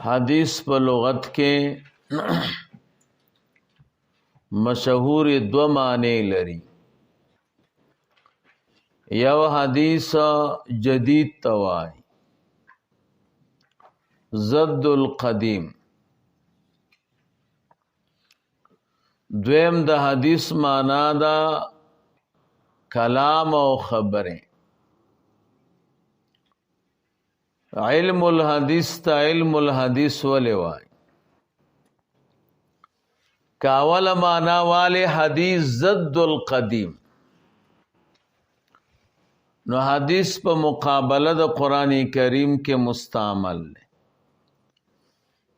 حدیث په لغت کې مشهور دو معنی لري. یو حدیث جدید توای ضد القدیم، دویم د حدیث معنا دا کلام او خبره. علم الحدیث تا علم الحدیث ولی وای کاول معنا والے حدیث ضد القدیم، نو حدیث په مقابله د قرآن کریم کې مستعمل دی.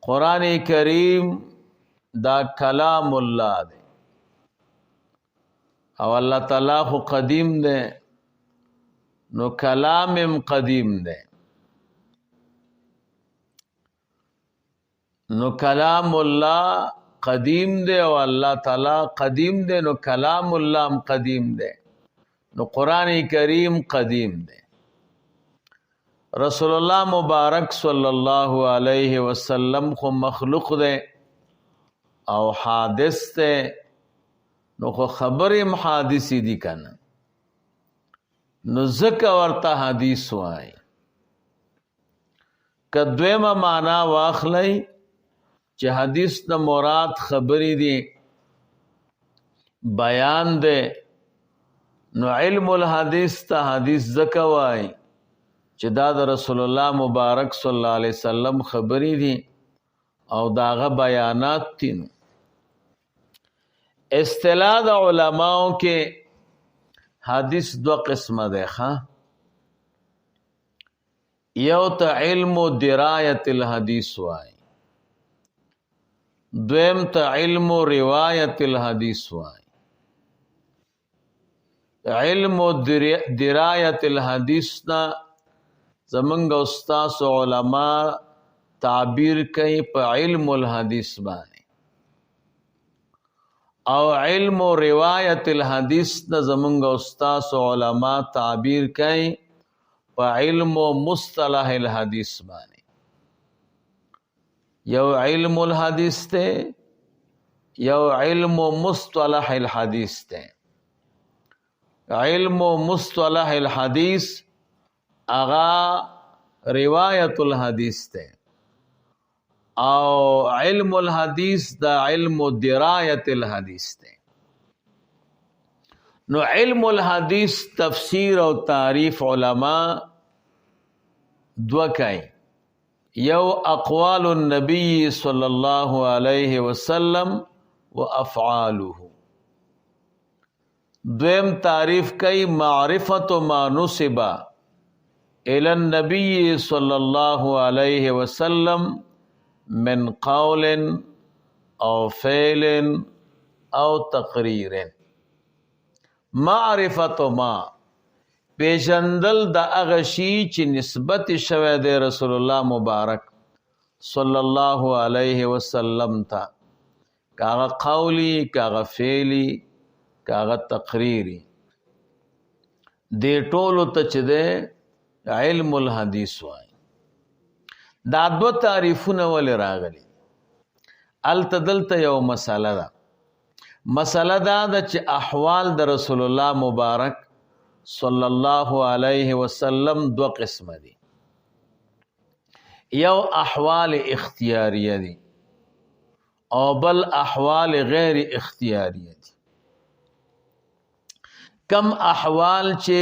قرآن کریم دا کلام الله دی او الله تعالی خو قدیم دی، نو کلام هم قدیم دی. نو کلام الله قدیم دی او الله تعالی قدیم دی، نو کلام الله هم قدیم دی، نو قرآن کریم قدیم دی. رسول الله مبارک صلی الله علیه وسلم خو مخلوق دی او حادث دی، نو خو خبرم حادثی دی کنه، نو ذکر ورته حدیث وای. که دویمه معنا واخلی چې حدیث د مراد خبری دی، بیان دی، نو علم الحدیث ته حدیث ذکر وای چې دا د رسول الله مبارک صلی الله علیه وسلم خبری دی او داغه بیانات دي. اصطلاح د علماو کې حدیث دو قسمه ده ښا. یو ته علم درایت الحدیث وای، دویم ته علم روایت الحدیث وای. علم درایت الحدیث نا زمنګ استاد علما تعبیر کوي په علم الحدیث باندې، او علم روایت الحدیث نا زمنګ استاد علما تعبیر کوي په علم مصطلح الحدیث باندې. یو علم الحدیث ته، یو علم مصطلح الحدیث ته. علم مصطلح الحدیث اغا روایت الحدیث ته، او علم الحدیث دا علم درایت الحدیث ته. نو علم الحدیث تفسیر او تعریف علماء دو کوي. یو اقوال النبی صلی الله علیه وسلم و افعاله، دویم تعریف کئی معرفت ما نصب الی النبی صلی اللہ علیہ وسلم من قول او فعل او تقریر. معرفت ما پیژندل د هغه شی چې نسبت شوی دی رسول الله مبارک صلی الله علیه وسلم ته، کاغه قولی، کاغه فعلی، کاغه تقریری، دې ټولو ته چې دی علم الحدیث وای. دا دو تعریفونه ولې راغلي؟ هلته دلته یو مسله ده. مسله دا ده چې احوال د رسول الله مبارک صلی الله علیه وسلم دو قسمه دي. یو احوال اختیاریه دي او بل احوال غیر اختیاریه دي. کم احوال چې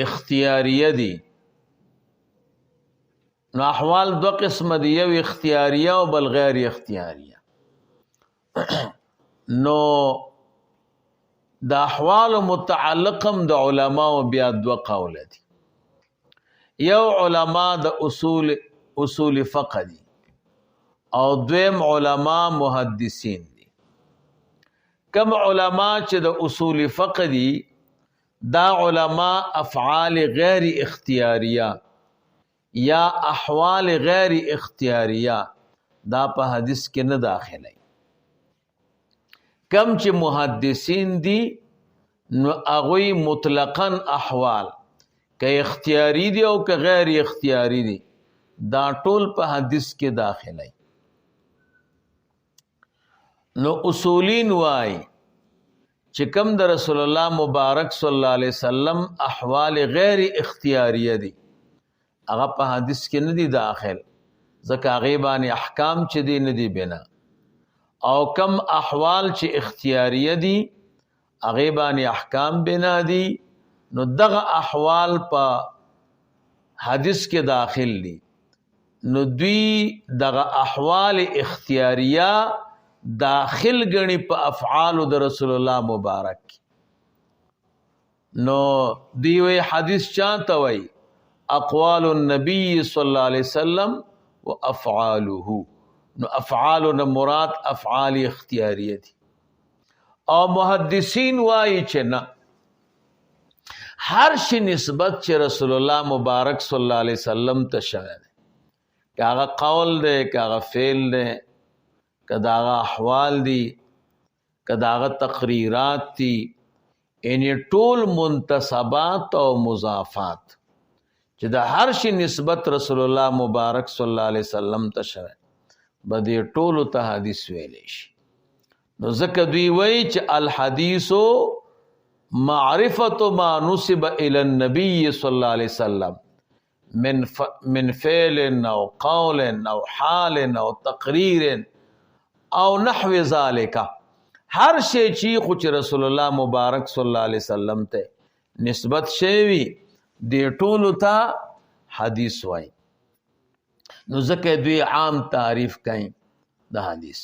اختیاریه دي، نو احوال دو قسمه دي، یو اختیاریه او بل غیر اختیاریه. نو د احوال متعلقم د علماء بیا دو قول دي. یو علماء د اصول فقه دي او دویم علماء محدثین دي. کم علماء چې د اصول فقه دي، دا علماء افعال غیر اختیاریه یا احوال غیر اختیاریه دا په حدیث کې نه داخلي. کم چې محدثین دي، نو هغوی مطلقاً احوال که اختیاری دی او که غیر اختیاری دی، دا ټول په حدیث کې داخلي. نو اصولین وای چې کوم د رسول الله مبارک صلی الله علیه وسلم احوال غیر اختیاریه دي هغه په حدیث کې نه دي داخل، ځکه هغې باندې احکام چې دي نه دي بنا، او کم احوال چې اختیاریه دي هغې باندې احکام بنا دي. نو دغه احوال په حدیث کې داخل دي. نو دوی دغه احوال اختیاریه داخل گنی په افعالو د رسول الله مبارک. نو دیوی حدیث چاہتا وی اقوال النبی صلی اللہ علیہ وسلم و افعالوه. نو افعالو نه مراد افعال اختیاریه دي. او محدثین وای چې نه، هر شي نسبت چې رسول الله مبارک صلی الله علیه وسلم ته شوی دی، که هغه قول دی، که هغه فعل دی، که دا هغه احوال دي، که دا هغه تقریرات دي، یعنی ټول منتسبات او مضافات چې د هر شي نسبت رسول الله مبارک صلی الله علیه وسلم ته شوی به دې ټولو ته حدیث ویلی شي. نو ځکه دوی وایي چې الحدیث معرفت ما نسب الى النبي صلی الله علیه وسلم من فعل او قول او حال او تقریر او نحو ذالک. هر شی چې خو چې رسول الله مبارک صلی الله علیه وسلم ته نسبت شوی دې ټولو ته حدیث وایي. نو ځکه دوی عام تعریف کوي د حدیث.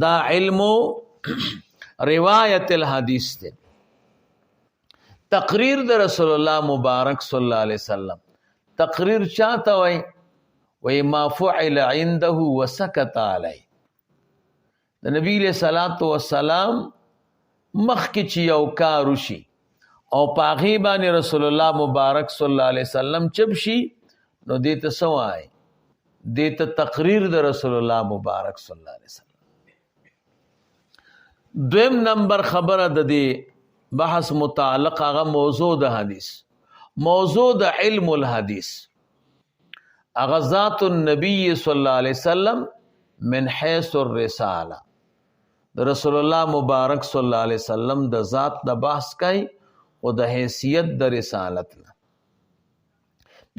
دا علم روایت الحدیث ته تقریر د رسول الله مبارک صلی الله علیه وسلم. تقریر چاته وای؟ وای ما فعل عنده وسکت علی. د نبی علیہ الصلوۃ والسلام مخکې چې یو کار وشي او په هغې باندې رسول الله مبارک صلی الله علیه وسلم چپ شي، نو دې ته څه وایي؟ دې ته تقریر د رسول الله مبارک صلی الله علیه وسلم. دویم نمبر خبره د دې بحث متعلق هغه موضوع د حدیث، موضوع د علم الحدیث هغه ذات النبی صلی الله علیه وسلم من حیث الرساله. د رسول الله مبارک صلی الله علیه وسلم د ذات د بحث کوي او د حیثیت د رسالت نه.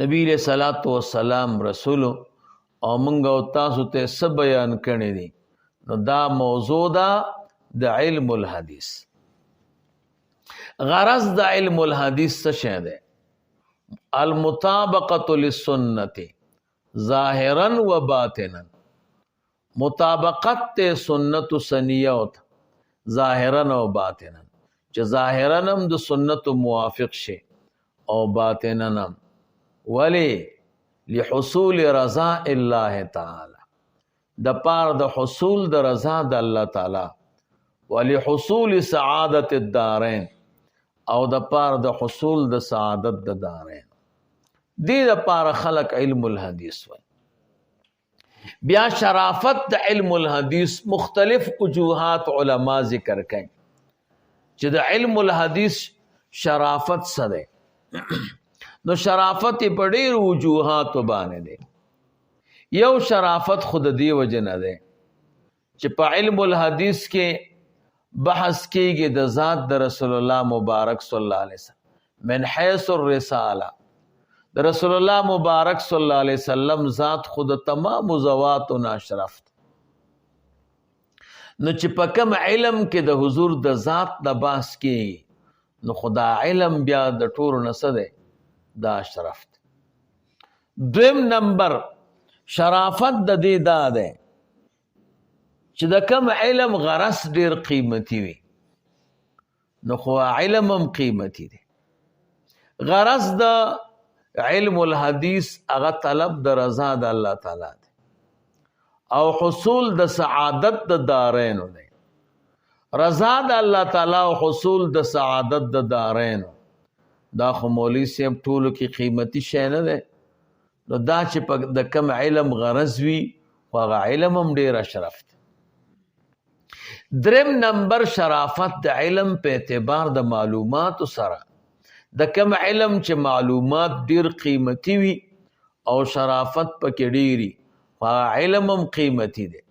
نبی علیہ الصلوۃ والسلام رسول او موږ او تاسو ته څه بیان کړی دي، نو دا موضوع ده د علم الحدیث. غرض د علم الحدیث څه شی دی؟ المطابقة للسنة ظاهرا و باطنا. مطابقت ته سنت سنیه او ظاهرا او باطنا، چې ظاهرا هم د سنت موافق شي او باطنا هم. ولی لحصول رضا الله تعالی، د پار د حصول د رضا د الله تعالی، ولحصول سعادت الدارین، او د پار د حصول د سعادت د دارین. دې د پار خلق علم الحدیث وای. بیا شرافت د علم الحدیث مختلف وجوهات علما ذکر کړي چې د علم الحدیث شرافت څه ده. نو شرافت په ډېر وجوهات باندې ده. یو شرافت خود دی وجه نه ده چې په علم الحدیث کې بحث کېږي د ذات د رسول الله مبارک صلی الله علیه وسلم من حیث الرساله. د رسول الله مبارک صلی الله علیه وسلم ذات خود تمام ذوات و اشرف. نو چې په کوم علم کې د حضور د ذات د بحث کېږي، نو خدا علم بیا د ټولو نه څه دی؟ دا شرف. دویم نمبر شرافت د دې دا دی چې د کوم علم غرض ډیر قیمتي وي، نو خو علم هم قیمتي دی. غرض د علم الحدیث هغه طلب د رضا د الله تعالی دی او حصول د سعادت د دارینو دی. رضا د الله تعالی او حصول د سعادت د دارینو، دا خو مولوی صاحب ټولو کې قیمتي شی نه دی. نو دا چې د کم علم غرض وي، هغه علم هم ډیر اشرف دی. دریم نمبر شرافت د علم په اعتبار د معلوماتو سره. د کم علم چې معلومات ډیر قیمتي وي او شرافت پکې ډیری، علم هم قیمتي دی.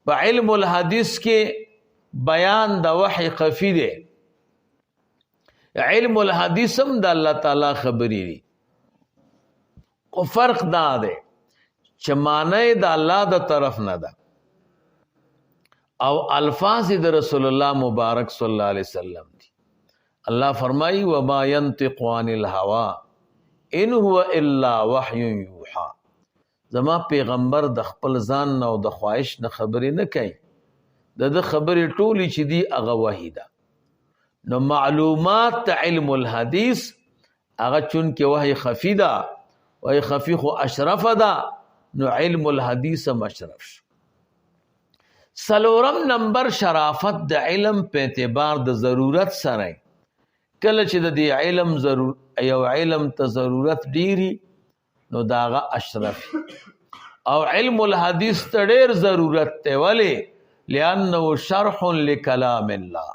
په علم الحدیث کې بیان د وحی خفي دی. علم الحدیث هم د الله تعالی خبرې دي، او فرق دا دی چې معنی د الله د طرف نه ده او الفاظ د رسول الله مبارک صلی الله علیه وسلم دي. الله فرمایي وما ينطق عن الهوى ان هو الا وحی یوحى. زما پیغمبر د خپل ځان نه او د خواهش نه خبرې نه کوي، د خبرې ټولې چې دي هغه وحی ده. نو معلومات د علم الحدیث هغه چون کې وحی خفي ده، وحی خفي خو اشرف ده، نو علم الحدیث هم اشرف شو. څلورم نمبر شرافت د علم په اعتبار د ضرورت سره. کله چې د دې علم یو علم ته ضرورت ډیری نو داغه اشرف، او علم الحدیث ته ډیر ضرورت ته، ولی لانه شرح لکلام الله.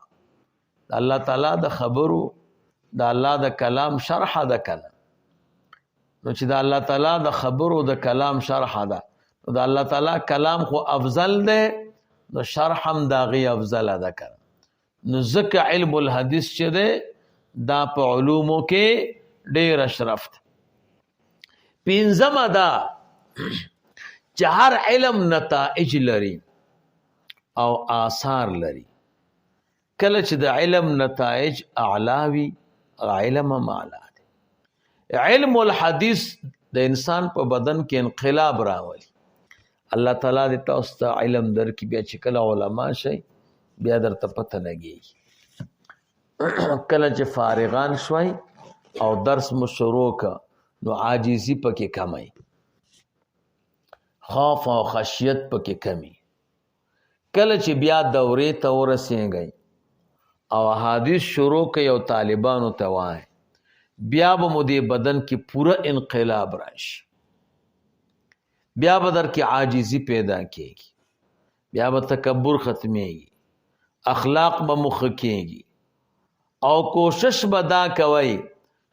الله تعالی د خبرو د الله د کلام شرح ده کنه. نو چې د الله تعالی د خبرو د کلام شرح ده، نو د الله تعالی کلام خو افضل ده، نو شرح هم داغي افضل ده کنه. نو ځکه علم الحدیث چې ده دا په علومو کې ډیر اشرف ده. پنځم دا چې هر علم نتائج لري او آثار لري. کله چې د علم نتائج اعلاوي، علم هم اعلا دی. علم الحدیث د انسان په بدن کې انقلاب راولي. الله تعالی دې تاسو ته علم درکړي، بیا چې کله علما شي بیا درته پته لګېږي. کله چې فارغان شوي او درس مو شروع که نو عاجزی پکې کمی، خوف او خشیت پکې کمی. کله چې بیا دورې ته ورسېږئ او حدیث شروع کوي او طالبانو ته وایي، بیا به مو دې بدن کې پوره انقلاب راشي، بیا به در کې عاجزی پیدا کېږي، بیا به تکبر ختمېږي، اخلاق به مو ښه کېږي، او کوشش به دا کوئ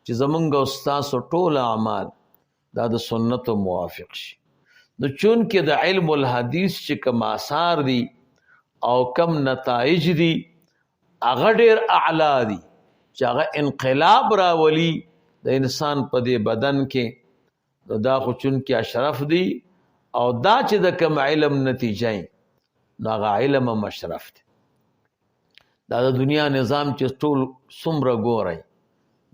چې زمونږ او ستاسو ټول اعمال دا د سنتو موافق شي. نو چون کې د علم الحدیث چې کم آثار دي او کم نتائج دي هغه ډېر اعلی دي چې هغه انقلاب راولي د انسان په دې بدن کې. نو دا خو چون کې اشرف دي، او دا چې د کم علم نتیجه نو هغه علم هم اشرف دی. دا د دنیا نظام چې ټول څومره ګورئ،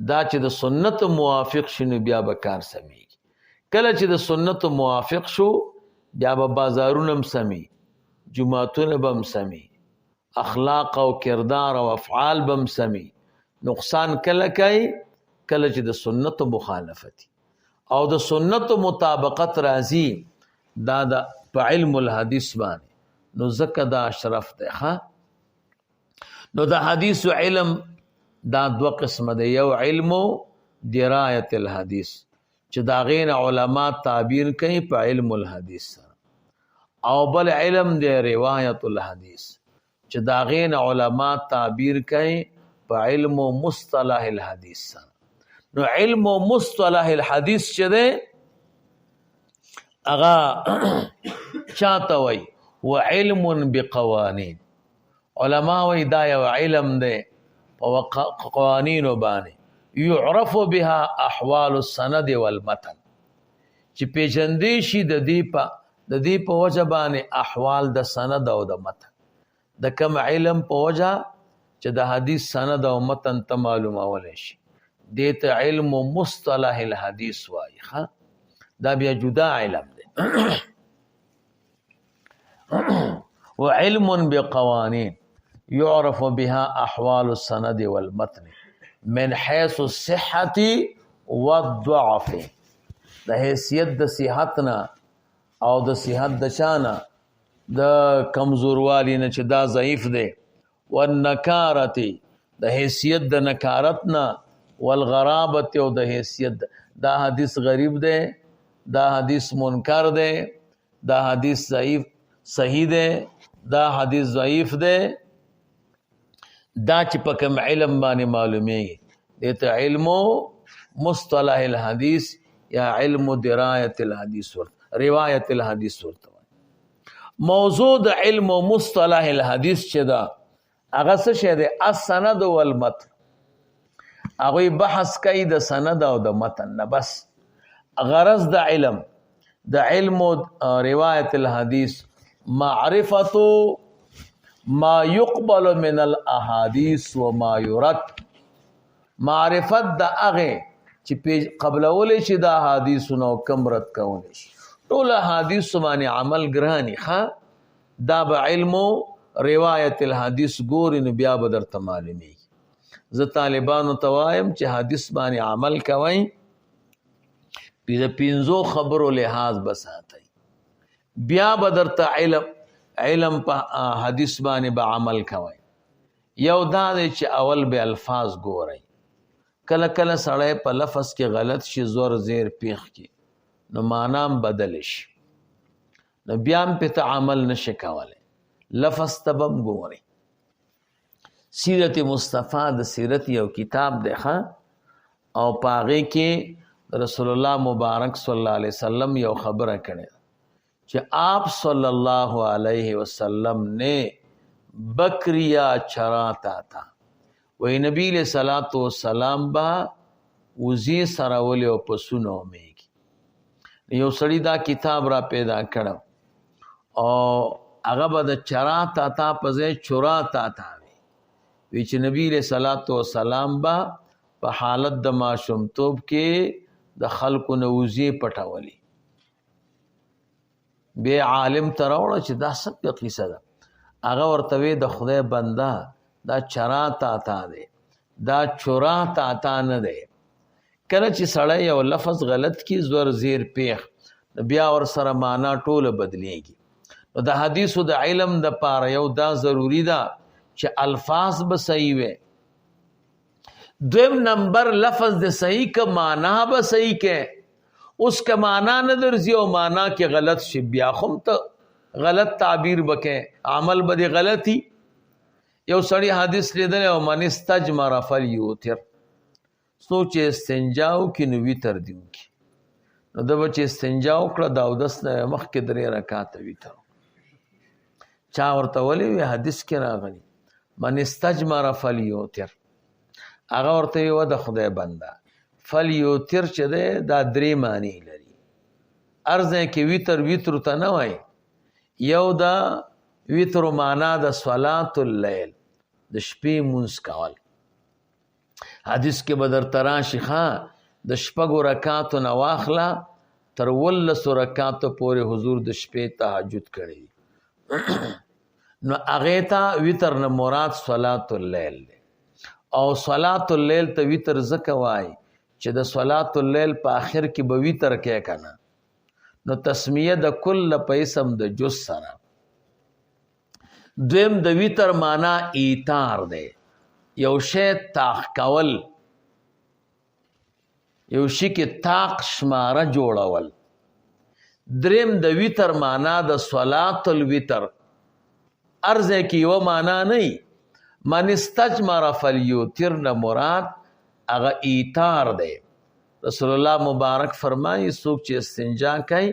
دا چې د سنت موافق شنو بیا به کار سمیږي. کله چې د سنت موافق شو بیا به بازارونه هم سمی، جماعتونه به هم سمی، اخلاق او کردار او افعال به هم سمی. نقصان کله کوي؟ کله چې د سنت مخالفت او د سنت مطابقت راځي، دا د په علم الحدیث باندې، نو ځکه دا اشرف دی. نو د حدیث علم دا دو قسمه دی. یو علم درایت الحدیث چې دا غین علما تعبیر کوي په علم الحدیث، او بل علم دی روایت الحدیث چې دا غین علما تعبیر کوي په علم مصطلح الحدیث. نو علم مصطلح الحدیث چې دی هغه چاته وای و علم بقوانین. علما وای دا یو علم دی په قوانینو باندې، یعرف بها احوال السند والمتن، چې پیژندې شي د دې په وجه باندې احوال د سند او د متن. د کوم علم په وجه چې د حدیث سند او متن ته معلومول شي، دې ته علم مصطلح الحدیث وایي. دا بیا جدا علم دی. وعلم بقوانین يعرف بها احوال السند والمتن من حيث الصحة والضعف. د حیثیت د صحتنا او د صحت د شانه د کمزوروالی نه چې دا ضعیف دی، والنکارت د حیثیت د نکارتنا، والغرابت او د حیثیت دا حدیث غریب دی، دا حدیث منکر دی، دا حدیث ضعیف صحیح دی، دا حدیث ضعیف دی. دا چې په کوم علم باندې معلومیږي دې ته علم مصطلح الحدیث یا علم درایت الحدیث ورته روایت الحدیث ورته موضوع د علم او مصطلح الحدیث چې دا هغه څه شه ده السند والمتن هغه بحث کوي د سند او د متن نه بس غرض د علم او روایت الحدیث معرفت ما يقبل من الاحاديث وما يرد معرفت د هغه چې قبل اولې چې د احادیثونو کم رد کول شي ټول احادیث باندې عمل ګرانی ښه دا به علم او روایت الحدیث ګور نو بیا به درته معلومي زه طالبانو ته وایم چې حدیث باندې عمل کوئ د پنځو خبرو لحاظ بساتئ بیا به درته علم په حدیث باندې به عمل کوئ یو دا دی چې اول به الفاظ ګورئ کله کله سړی په لفظ کې غلط شي زور زیر پیخ کی نو معنام بدل شي نو بیا هم په عمل نشي کولی لفظ تبم ګورئ سیرت مصطفی د سیرت یو کتاب دی او په هغې کې رسول الله مبارک صلی الله علیه وسلم یو خبره کړې چې آپ صلی الله علیه وسلم نے بکریا چراتا تھا وی نبی علیہ الصلوۃ والسلام با وزی سراولی او پسونو میږي یو سړی دا کتاب را پیدا کړو او هغه به د چراتا تا په ځای چراتا تا وی چې نبی علیہ الصلوۃ والسلام با په حالت د ماشومتوب کې د خلکو نه وزی پټولي بیا عالم تراوړه چې دا څه قصه ده هغه ورته د خدای بنده دا چراتا تا دی دا چراتا تا نه دی کله چې سړی یو لفظ غلط کی زور زیر پیخ بیا ور سره معنا ټوله بدلیږي نو د حدیثو د علم د پاره یو دا ضروری ده چې الفاظ به صحیح وي دویم نمبر لفظ د صحیح که معنا به صحیح کې اوس که معنا نه درځي او معنا کې غلط شي بیا خو ته غلط تعبیر وکې عمل به دې غلطي یو سړی حدیث لیدلی او من استجمر فلیوتر سوچ استنجاو کې نو ویتر دی وکړي نو د به چې استنجاو کړه د اودس نه مخکې 3 رکعاته ویتر چا ورته ویلي وي حدیث کې راغلی من استجمر فلیوتر هغه ورته ویوه د خدای بنده فلیوتر چې دی دا 3 معنی لري هر ځای کې ویتر ته نه وایي یو دا ویتر معنا د صلات اللیل د شپې مونځ کول حدیث کې بدر تراشی د شپږو رکعاتو نه واخله تر 19 رکعاتو پورې حضور د شپې تهجد کړی نو هغې ته ویتر نه مراد صلات اللیل دی او صلات اللیل ته ویتر ځکه وایي چې د صلات اللیل په آخر کې به ویتر کې کنه نو تسمیه د کل په اسم د جز سره دویم د ویتر معنا ایثار دی یو شی تاق کول یو شی کې تاق شماره جوړول دریم د ویتر معنا د صلات الوتر ارزه کې یو معنا نه من استجمر فلیوتر نه مراد هغه ایثار دی رسول الله مبارک فرمایي څوک چې استنجا کوي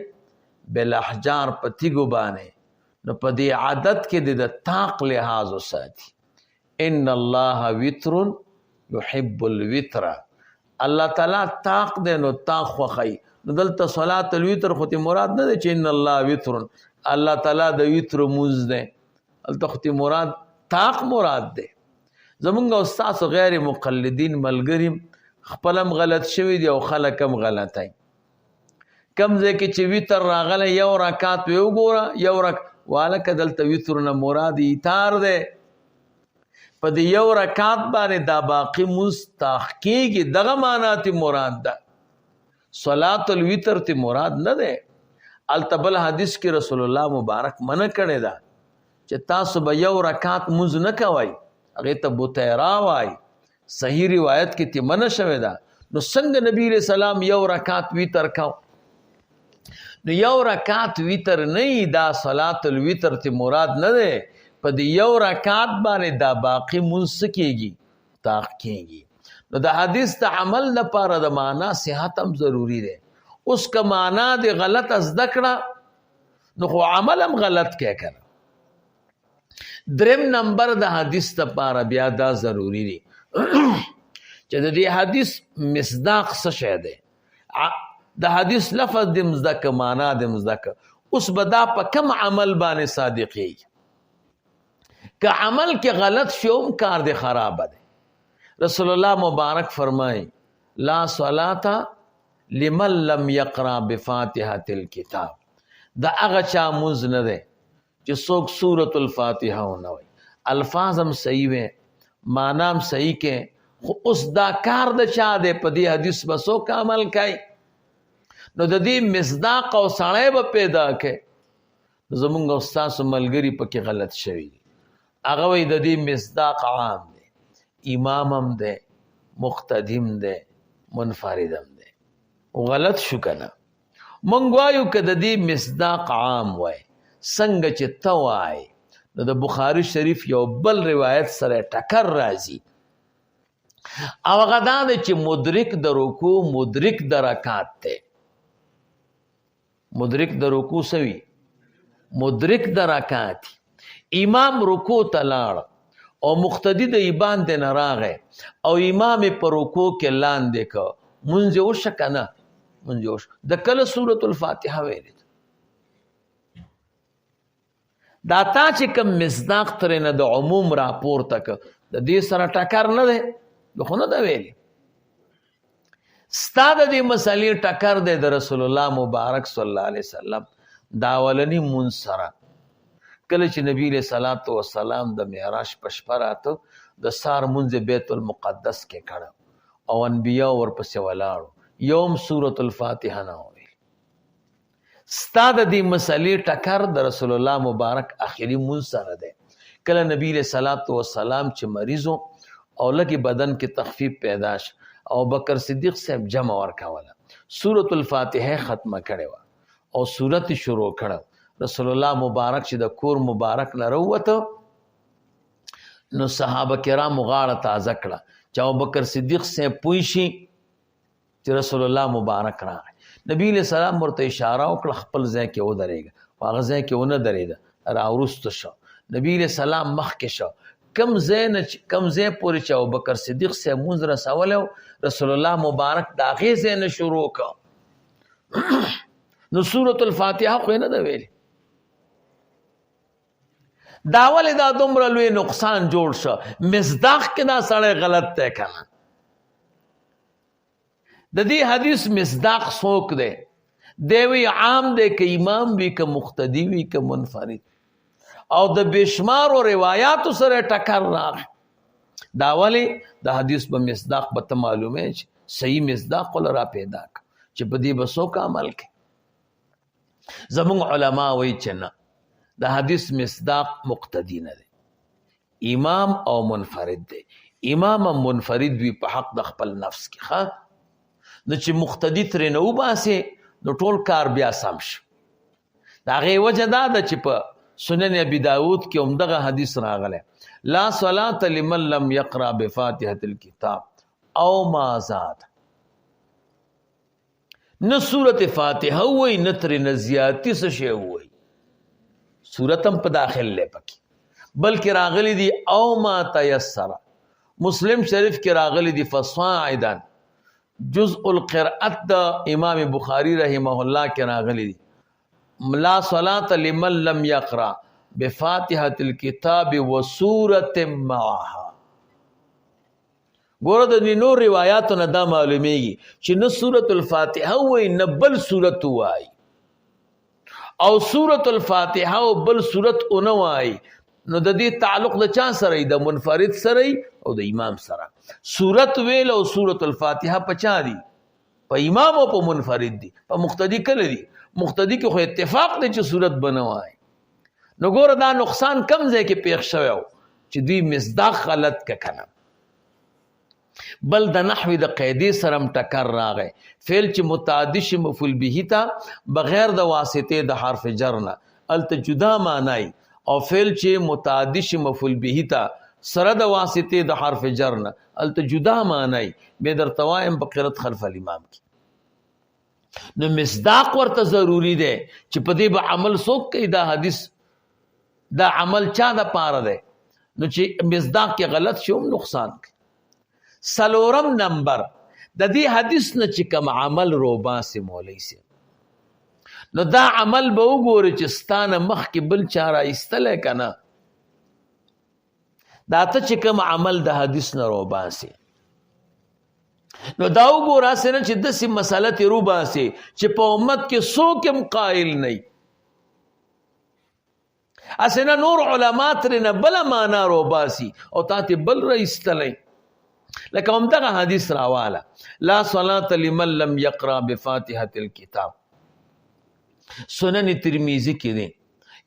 بالاحجار په تیګو باندې نو په دې عادت کې د تاق لحاظ وساتي ان الله وتر يحب الوتر الله تعالی تاق دی نو تاق خوخی نو دلته صلات الوتر خو ته مراد نه دی چې ان الله وتر الله تعالی د وتر موز دی دلته خو ته مراد تاق مراد دی زمونږ استاد غیر مقلدین ملګری خپلم غلط شوی دی او خلک هم غلطای کم ځای کې چې وتر راغله یو رکعت وګوره یو والکه دلته وتر نه مراد ایثار دی په دې یو رکعت باندې دا باقی مستحقیږي دغه معنا ته مراد ده صلات الوتر ته مراد نه ده التبل حدیث کې رسول الله مبارک منع کړی دا چې تاسو به یو رکعت مز نه کوئ هغه ته بوتیرا وای صحیح روایت کې ته منع شوی دا نو څنګه نبی رسول سلام یو رکعت وتر کاو نو یو رکعت وتر نه دا صلات الوتر ته مراد نه ده په دې یو رکعت باندې دا باقی مونږ کېږي تاق کېږي نو د حدیث د عمل لپاره د معنا صحت هم ضروری دی اوس که معنا د غلط از دکړه نو خو عمل هم غلط کې کنه. دریم نمبر د حدیث لپاره بیا دا ضروری دی چې د دې حدیث مصداق څه شی دی. د حدیث لفظ د مصداق معنا د مصداق اوس به دا په کم عمل باندې صادقي که عمل کې غلط شوم کار دی خراب دی. رسول الله مبارک فرمای لا صلاة لمن لم يقرأ بفاتحة الكتاب. دا هغه چا مونځ نه دی چې څوک سورة الفاتحه ونه وایي. الفاظ هم صحیح وي معنا هم صحیح کې خو اوس دا کار د چا دی په دې حدیث به څوک عمل کوي نو د دې مصداق او سړی به پیدا کوي. زمونږ او ستاسو ملګري پکې غلط شوي دي. هغه وایي د دې مصداق عام دی امام هم دی مقتدیم دی منفرد هم دی. غلط شو کنه. مونږ وایو که د دې مصداق عام وای څنګه چې ته وای نو د بخاري شریف یو بل روایت سره ټکر راځي او هغه دا دی چې مدرک د رکوع مدرک د رکعت دی. مدرک د رکوع سوي مدرک د رکعت. امام رکوع ته لاړ او مقتدی د ایبان دی نه راغی او امام په رکوع کې لاندې که مونځ یې وشه که نه مونځ یې وشه د کله سورة الفاتحه ویلې دا تا چې کوم مصداق ترې نه د عموم راپورته که د دې سره ټکر نه دی خو نه ده ویلي. ستا د دې مسلې ټکر دی د رسول الله مبارک صلی الله علیه وسلم دا اولني مونځ سره کله چې نبی علیه صلوات و سلام د معراج په شپه راته د سار مونځ بیت المقدس کې کړه او انبیا ورپسې ولاړو یوم سورة الفاتحه نه ویل. ستا د دې مسلې ټکر د رسول الله مبارک اخري مونځ سره دی. کله نبی علیه صلوات و سلام چې مریضو او لکه بدن کې تخفیف پیدا ش او بکر صدیق صاحب جمع ورکوله سورة الفاتحه ختمه کړې و او سورت شروع کړه. رسول الله مبارک چې د کور مبارک نه راووته نو صحابه کرام غاړه تازه کړه چې ابوبکر صدیق صاحب پوه شي چې رسول الله مبارک راغی. نبی علیہ السلام ورته اشاره وکړه خپل ځای کې ودرېږه هغه ځای کې ونه درېده راوروسته شو. نبی علیہ السلام مخکې شو کم ځای پورې چې ابوبکر صدیق صاحب مونځ رسولی رسول الله مبارک د هغې ځای نه شروع کړه نو سورة الفاتحه خو یې نه ده ویلې. دا ولې دا دومره لوی نقصان جوړ شو مصداق کې دا سړی غلط دی که نه. د دې حدیث مصداق څوک دی دی وی عام دی که امام وي که مقتدي وي که منفرد او د بشمارو روایاتو سره ټکر راغی. دا ولې د حدیث په مصداق به ته معلومه چې صحیح مصداق ول را پیدا که چې په دې به څوک عمل کوي. زمونږ علما وایي چې نه د حدیث مصداق مقتدی نه دی امام او منفرد دی. امام هم منفرد وي په حق د خپل نفس کې ښه نو چې مقتدي ترې نه وباسې نو ټول کار بیا سم شو. د هغې وجه دا ده چې په سنن ابي داود کې همدغه حدیث راغلی لا صلاة لمن لم يقرأ بفاتحة الكتاب او ما زاد. نه سورت فاتحه وی نه ترې نه زیاتی څه شی وی سورت هم په داخل لی پکې بلکې راغلی دی او ما تیسر. مسلم شریف کې راغلی دی فصاعدا جزء القرأت د امام بخاری رحمه الله کې راغلی دی لا صلاة لمن لم يقرأ بفاتحة الكتاب وسورة معها. ګوره د نور روایاتو نه دا معلومیږي چې نه سورة الفاتحه وایي نه بل سورت وایي او سورة الفاتحه او بل سورت اونه وایي نو د دې تعلق د چا سره د منفرد سره او د امام سره. سورت ویل او سورة الفاتحه په چا دي په امام او په منفرد دي په مقتدی کله دي مقتدی کې خو اتفاق دی چې سورت بنوای. نو ګوره دا نقصان کم ځای کې پیښ شوی چې دوی مصداق غلط که کنه. بل د نحوی د قیدې سره هم ټکر راغی فعل چې متعدی شي مفعول به ته بغیر د واسطې د حرف جر نه الته جدا معنی او فعل چې متعدی شي مفعول به ته سره د واسطې د حرف جر نه الته جدا معنی به درته وایم په قرأت خلف الامام کې نو مصداق ورته ضروری دی چې په دې به عمل څوک کوي. دا حدیث دا عمل چا د پاره دی نو چې مصداق کې غلط شي هم نقصان کوي. څلورم نمبر د دې حدیث نه چې کوم عمل روباسي مولوي سي نو دا عمل به وګوري چې ستانه مخکې بل چا راایستلی که نه. دا ته چې کوم عمل د حدیث نه روباسي نو دا وګوره هسې نه چې داسې مسله ترې روباسي چې په امت کې څوک هم قایل نه وي. هسې نه نور علما ترې نه بله معنا روباسي او تا ته بل راایستلی. لکه همدغه حدیث راواله لا صلاة لمن لم یقرأ بفاتحة الکتاب. سنن ترمیزی کې دی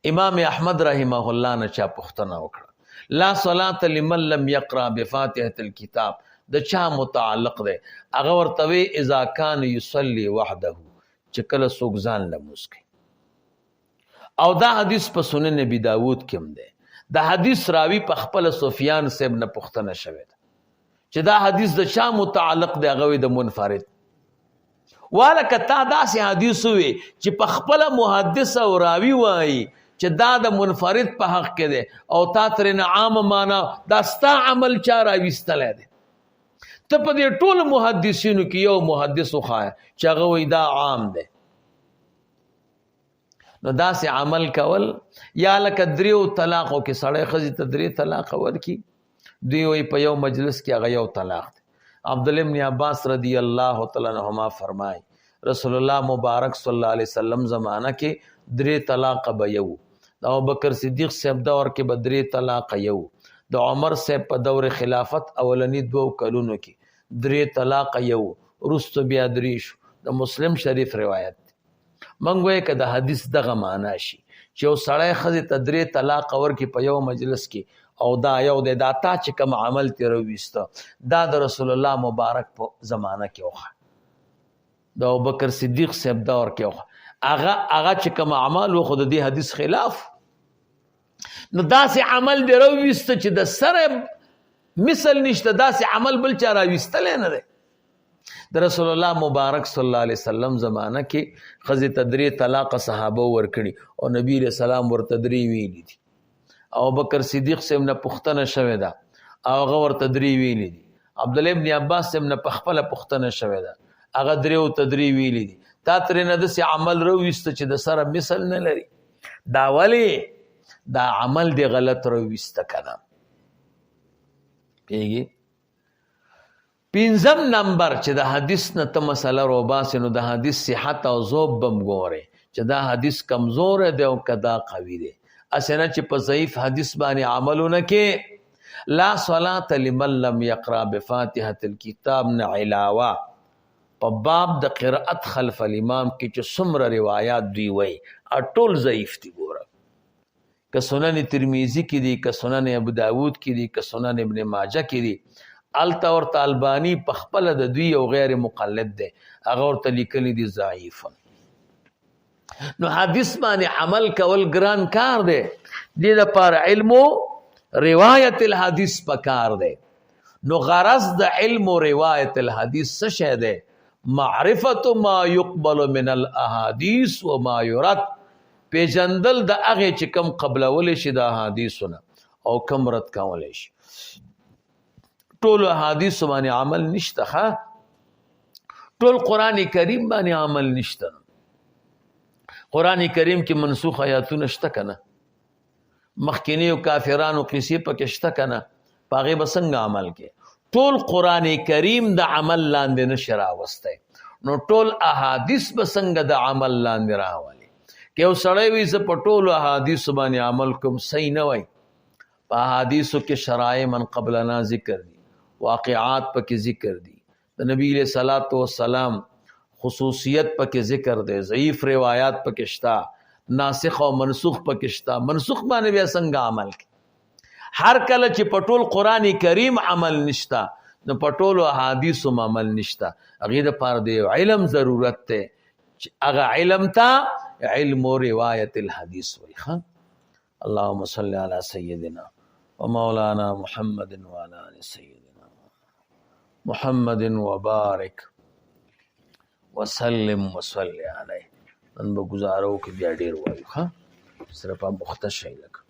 امام احمد رحمه الله نه چا پوښتنه وکړه لا صلاة لمن لم یقرأ بفاتحة الکتاب د چا متعلق دی؟ هغه ورته وی اذا کان یصلی وحده چې کله څوک ځان لمونځ کوي. او دا حدیث په سنن ابي داود کې هم دی. دا حدیث راوی په خپل سفیان صاحب نه پوښتنه شوې ده چې دا حدیث د چا متعلق دی؟ هغه وی د منفرد. واله که تا داسې حدیث وی چې په خپله محدث او راوي وایي چې دا د منفرد په حق کې دی او تا ترېنه عامه معنا دا ستا عمل چا راویستلی دی، ته په دې ټولو محدثینو کې یو محدث وښایه چې هغه وایي دا عام دی. نو داسې عمل کول یا لکه دریو طلاقو کې سړی ښځې ته 3 طلاق ورکړي، دوی وایي په یو مجلس کې هغه یو طلاق دی. عبدالله ابن عباس رضی اللہ تعالی عنہما فرمائے رسول اللہ مبارک صلی اللہ علیہ وسلم زمانہ کے 3 طلاق به یو، د ابوبکر صدیق صاحب دور کې به 3 طلاق یو، د عمر صاحب په دور خلافت اولنی 2 کلونو کې 3 طلاق یو، وروسته بیا 3 شو. د مسلم شریف روایت موږ وایو که د حدیث دغه معنا شي چې یو سړی ښځې ته 3 طلاق ورکړي په یو مجلس کې او دا یو دی، دا تا چې کوم عمل ترې راویسته دا د رسول الله مبارک په زمانه کې وخه، د ابوبکر صدیق صاحب دور کې وخه، هغه چې کوم اعمال وخو د دې حدیث خلاف. نو داسې عمل دې راویسته چې د سره مثل نشته، داسې عمل بل چا راویستلی نه دی. د رسول الله مبارک صلی الله علیه وسلم زمانه کې ښځې ته 3 طلاق صحابه ورکړي او نبی علیہ السلام ورته 3 ویلي دي. او بکر صدیق صاحب نه پوښتنه شوې ده او هغه ورته 3 ویلي دي. عبدالله ابن عباس صاحب نه پخپله پوښتنه شوې ده هغه 3 ورته 3 ویلي دي. تا ترېنه داسې عمل راویسته چې د سره مثل نه لري، دا ولې؟ دا عمل دی غلط راویسته که نه. پوهېږي؟ 5م نمبر چې د حدیث نه ته مسله روباسې نو د حدیث صحت او ذوب به م ګورې چې دا حدیث کمزوری دی او که دا قوي دی. اسنه چې په ضعیف حدیث باندې عملونه کې لا صلاة لمن لم یقرأ بفاتحة الکتاب نه علاوه په باب د قرأت خلف الامام کې چې څومره روایات دوی وایي ټول ضعیف دي. ګوره که سنن ترمیزی کې دي، که سنن ابو داود کې دي، که سنن ابن ماجه کې دي، الته ورته البانی په خپله د دوی یو غیر مقلد دی هغه ورته لیکلی دي ضعیف. نو حدیث باندې عمل کول ګران کار دی، دې لپاره علم و روایت الحدیث پکار دی. نو غرض د علم و روایت الحدیث څه شی دی؟ معرفت ما یقبل من الاحادیث و ما یرد، پیژندل د هغې چې کم قبلولی شي د احادیثونه او کم رد کولی شي. ټولو احادیثو باندې عمل نشته، ښه ټول قرآن کریم باندې عمل نشته. قرآن کریم کې منسوخ آیاتونه شته که نه؟ مخکینیو کافرانو قصې پکې شته که نه؟ په هغې به څنګه عمل کې؟ ټول قرآن کریم د عمل لاندې نشي راوستی، نو ټول احادیث به څنګه د عمل لاندې راولي؟ که یو سړی وي زه په ټولو احادیثو باندې عمل کوم، صحیح نه وای. په احادیثو کې شرایع من قبلنا ذکر دي، واقعات پکې ذکر دي، د نبی علیہ الصلوۃ والسلام خصوصیت پکې ذکر دی، ضعیف روایات پکې شته، ناسخ او منسوخ پکې شته. منسوخ باندې بیا څنګه عمل کوي؟ هر کله چې په ټول قرآن کریم عمل نشته نو په ټولو احادیثو عمل نشته. هغې دپاره د یو علم ضرورت دی چې هغه علم ته علم و روایت الحدیث وایي. اللهم صل علی سیدنا و مولانا محمد وعلى آل سیدنا محمد وبارک وسلم وصلی علیه. نن به گزارو کې بیا ډیر وایو ها صرف مختص شي لکه